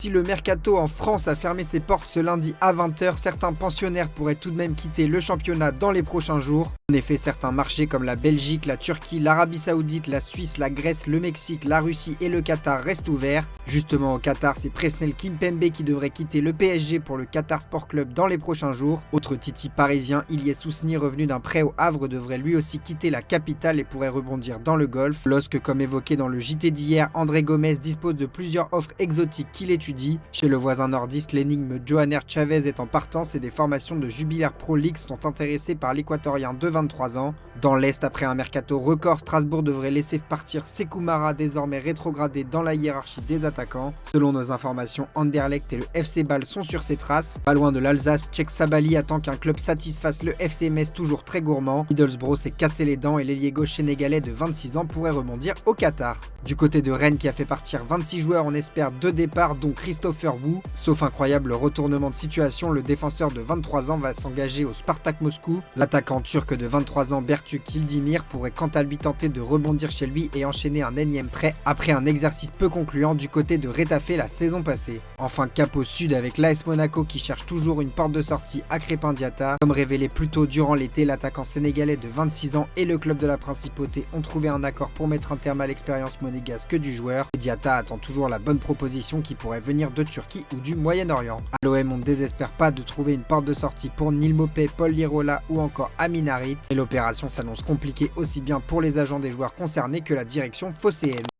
Si le mercato en France a fermé ses portes ce lundi à 20h, certains pensionnaires pourraient tout de même quitter le championnat dans les prochains jours. En effet, certains marchés comme la Belgique, la Turquie, l'Arabie Saoudite, la Suisse, la Grèce, le Mexique, la Russie et le Qatar restent ouverts. Justement, au Qatar, c'est Presnel Kimpembe qui devrait quitter le PSG pour le Qatar Sport Club dans les prochains jours. Autre titi parisien, Ilyes Ousni, revenu d'un prêt au Havre, devrait lui aussi quitter la capitale et pourrait rebondir dans le golf. Lorsque, comme évoqué dans le JT d'hier, André Gomes dispose de plusieurs offres exotiques qu'il étudie. Chez le voisin nordiste, l'énigme Johanner Chavez est en partance et des formations de Jubilair Pro League sont intéressées par l'équatorien de 23 ans. Dans l'Est, après un mercato record, Strasbourg devrait laisser partir Sékou Mara, désormais rétrogradé dans la hiérarchie des attaquants. Selon nos informations, Anderlecht et le FC Bâle sont sur ses traces. Pas loin de l'Alsace, Tchèque Sabali attend qu'un club satisfasse le FC Metz, toujours très gourmand. Middlesbrough s'est cassé les dents et l'ailier gauche sénégalais de 26 ans pourrait rebondir au Qatar. Du côté de Rennes qui a fait partir 26 joueurs, on espère 2 départs dont Christopher Wu. Sauf incroyable retournement de situation, le défenseur de 23 ans va s'engager au Spartak Moscou. L'attaquant turc de 23 ans Bertu Kildimir pourrait quant à lui tenter de rebondir chez lui et enchaîner un énième prêt après un exercice peu concluant du côté de Retafe la saison passée. Enfin, cap au sud avec l'AS Monaco qui cherche toujours une porte de sortie à Crépin Diatta. Comme révélé plus tôt durant l'été, l'attaquant sénégalais de 26 ans et le club de la Principauté ont trouvé un accord pour mettre un terme à l'expérience monégasque du joueur. Et Diatta attend toujours la bonne proposition qui pourrait venir de Turquie ou du Moyen-Orient. À l'OM, on ne désespère pas de trouver une porte de sortie pour Neil Maupay, Paul Lirola ou encore Amin Harit. Et l'opération s'annonce compliquée aussi bien pour les agents des joueurs concernés que la direction phocéenne.